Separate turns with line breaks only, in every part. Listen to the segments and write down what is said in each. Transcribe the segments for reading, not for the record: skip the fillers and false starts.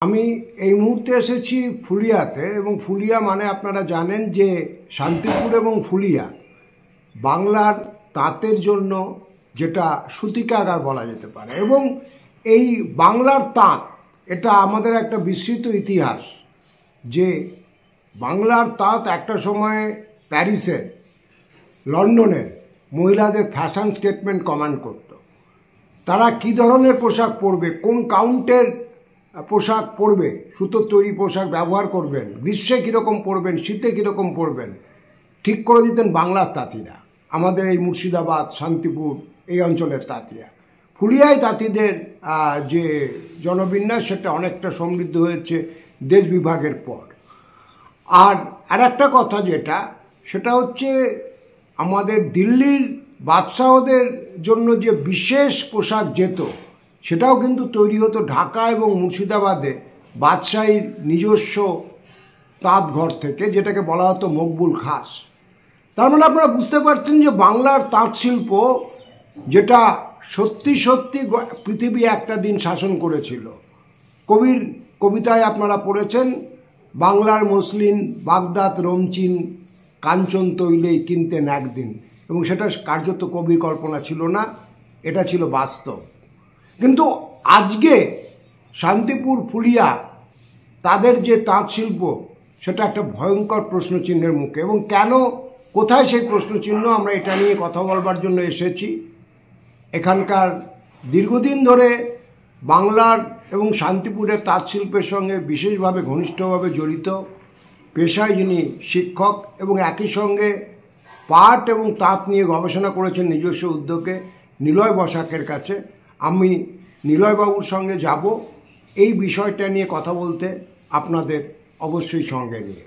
আমি এই মুহূর্তে এসেছি ফুলিয়াতে এবং ফুলিয়া মানে আপনারা জানেন যে শান্তিপুর এবং ফুলিয়া বাংলার তাঁতের জন্য যেটা সূতিকাগার বলা যেতে পারে এবং এই বাংলার তাঁত এটা আমাদের একটা বিস্তৃত ইতিহাস যে বাংলার তাঁত একটা সময়ে প্যারিসে লন্ডনের মহিলাদের ফ্যাশন স্টেটমেন্ট কমান্ড করত। তারা কি ধরনের পোশাক পরবে, কোন কাউন্টের পোশাক পরবে, সুতোর তৈরি পোশাক ব্যবহার করবেন, গ্রীষ্মে কীরকম পরবেন, শীতে কীরকম পরবেন, ঠিক করে দিতেন বাংলার তাঁতিরা। আমাদের এই মুর্শিদাবাদ, শান্তিপুর এই অঞ্চলের তাঁতিরা। ফুলিয়ায় তাঁতিদের যে জনবিন্যাস সেটা অনেকটা সমৃদ্ধ হয়েছে দেশ বিভাগের পর। আর একটা কথা সেটা হচ্ছে আমাদের দিল্লির বাদশাহদের জন্য যে বিশেষ পোশাক যেত সেটাও কিন্তু তৈরি হতো ঢাকা এবং মুর্শিদাবাদে বাদশাহীর নিজস্ব তাঁত ঘর থেকে, যেটাকে বলা হতো মকবুল খাস। তার মানে আপনারা বুঝতে পারছেন যে বাংলার তাঁত শিল্প যেটা সত্যি সত্যি পৃথিবী একটা দিন শাসন করেছিল। কবির কবিতায় আপনারা পড়েছেন, বাংলার মসলিন বাগদাদ রমচিন কাঞ্চন তৈলেই কিনতেন একদিন, এবং সেটা কার্যত কবির কল্পনা ছিল না, এটা ছিল বাস্তব। কিন্তু আজকে শান্তিপুর ফুলিয়া তাদের যে তাঁত শিল্প সেটা একটা ভয়ঙ্কর প্রশ্নচিহ্নের মুখে। এবং কেন, কোথায় সেই প্রশ্নচিহ্ন, আমরা এটা নিয়ে কথা বলবার জন্য এসেছি। এখানকার দীর্ঘদিন ধরে বাংলার এবং শান্তিপুরের তাঁত শিল্পের সঙ্গে বিশেষভাবে ঘনিষ্ঠভাবে জড়িত পেশায় যিনি শিক্ষক এবং একই সঙ্গে পাট এবং তাঁত নিয়ে গবেষণা করেছেন নিজস্ব উদ্যোগে, নিলয় বসাকের কাছে। আমি নিলয়বাবুর সঙ্গে যাব এই বিষয়টা নিয়ে কথা বলতে, আপনাদের অবশ্যই সঙ্গে নিয়ে।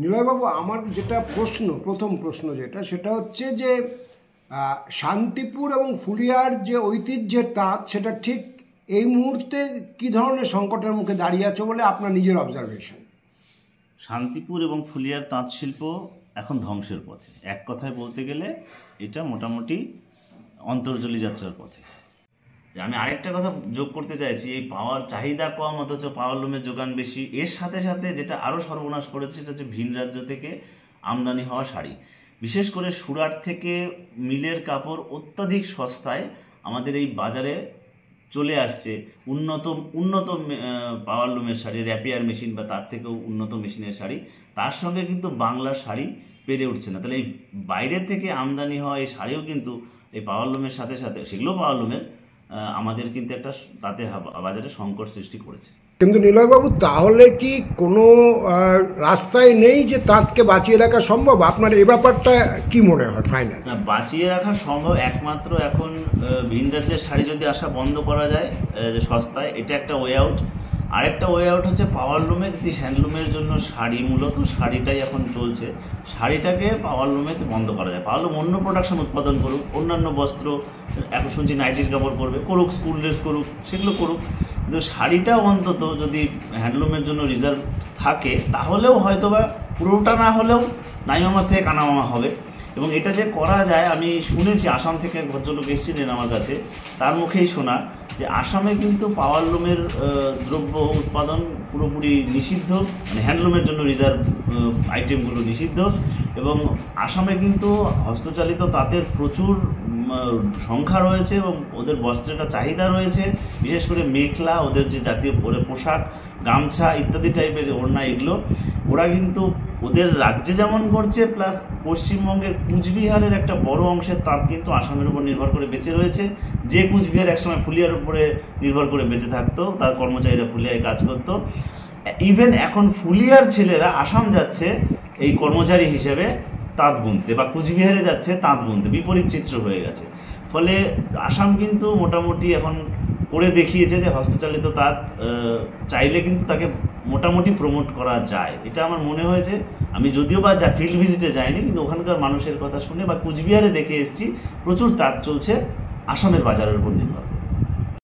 নিলয়বাবু, আমার যেটা প্রথম প্রশ্ন সেটা হচ্ছে যে শান্তিপুর এবং ফুলিয়ার যে ঐতিহ্যের তাঁত সেটা ঠিক এই মুহূর্তে কী ধরনের সংকটের মুখে দাঁড়িয়ে আছে বলে আপনার নিজের অবজারভেশন?
শান্তিপুর এবং ফুলিয়ার তাঁত শিল্প এখন ধ্বংসের পথে। এক কথায় বলতে গেলে এটা মোটামুটি অন্তর্জলি যাত্রার পথে। আমি আরেকটা কথা যোগ করতে চাইছি, এই পাওয়ার চাহিদা কম অথচ পাওয়ার লুমের যোগান বেশি। এর সাথে সাথে যেটা আরও সর্বনাশ করেছে সেটা হচ্ছে ভিন রাজ্য থেকে আমদানি হওয়া শাড়ি, বিশেষ করে সুরাট থেকে মিলের কাপড় অত্যাধিক সস্তায় আমাদের এই বাজারে চলে আসছে। উন্নত পাওয়ার লুমের শাড়ি, র্যাপিয়ার মেশিন বা তার থেকেও উন্নত মেশিনের শাড়ি, তার সঙ্গে কিন্তু বাংলার শাড়ি পেরে উঠছে না। তাহলে এই বাইরের থেকে আমদানি হওয়া এই শাড়িও কিন্তু এই পাওয়ার লুমের সাথে সাথে, সেগুলো পাওয়ার লুমের, আমাদের কিন্তু একটা তাতে বাজারে সংকট সৃষ্টি করেছে।
কিন্তু নিলয়বাবু, তাহলে কি কোনো রাস্তায় নেই যে তাঁতকে বাঁচিয়ে রাখা সম্ভব? আপনার এই ব্যাপারটা কি মনে হয় ফাইনাল?
না, বাঁচিয়ে রাখা সম্ভব একমাত্র এখন ভিন রাজ্যের শাড়ি যদি আসা বন্ধ করা যায় সস্তায়, এটা একটা ওয়ে আউট। আরেকটা ওয়ে আউট হচ্ছে পাওয়ার লুমে যদি হ্যান্ডলুমের জন্য শাড়ি, মূলত শাড়িটাই এখন চলছে, শাড়িটাকে পাওয়ার লুমেতে বন্ধ করা যায়। পাওয়ার লুম অন্য প্রোডাকশন উৎপাদন করুক, অন্যান্য বস্ত্র, এখন শুনছি নাইটির কাপড় করুক, স্কুল ড্রেস করুক, সেগুলো করুক, কিন্তু শাড়িটা অন্তত যদি হ্যান্ডলুমের জন্য রিজার্ভ থাকে তাহলেও হয়তোবা পুরোটা না হলেও নাইমামা থেকে কানামামা হবে। এবং এটা যে করা যায়, আমি শুনেছি আসাম থেকে এক ভদ্রলোক এসেছিলেন আমার কাছে, তার মুখেই শোনা যে আসামে কিন্তু পাওয়ার লুমের দ্রব্য উৎপাদন পুরোপুরি নিষিদ্ধ, মানে হ্যান্ডলুমের জন্য রিজার্ভ আইটেমগুলো নিষিদ্ধ। এবং আসামে কিন্তু হস্তচালিত তাঁতের প্রচুর সংখ্যা রয়েছে এবং ওদের বস্ত্রের একটা চাহিদা রয়েছে, বিশেষ করে মেখলা, ওদের যে জাতীয় পোশাক, গামছা ইত্যাদি টাইপের ওড়না, এগুলো ওরা কিন্তু ওদের রাজ্যে যেমন করছে, প্লাস পশ্চিমবঙ্গের কুচবিহারের একটা বড় অংশের তাঁত কিন্তু আসামের উপর নির্ভর করে বেঁচে রয়েছে। যে কুচবিহার একসময় ফুলিয়ার উপরে নির্ভর করে বেঁচে থাকতো, তার কর্মচারীরা ফুলিয়ায় কাজ করতো। ইভেন এখন ফুলিয়ার ছেলেরা আসাম যাচ্ছে এই কর্মচারী হিসেবে তাঁত বুনতে, বা কুচবিহারে যাচ্ছে তাঁত বুনতে, বিপরীত চিত্র হয়ে গেছে। ফলে আসাম কিন্তু মোটামুটি এখন করে দেখিয়েছে যে হস্তচালিত তাঁত চাইলে কিন্তু তাকে মোটামুটি প্রমোট করা যায়। এটা আমার মনে হয়েছে। আমি যদিও বা ফিল্ড ভিজিটে যাইনি, কিন্তু ওখানকার মানুষের কথা শুনে বা কুচবিহারে দেখে এসেছি প্রচুর তাঁত চলছে আসামের বাজারের উপর নির্ভর।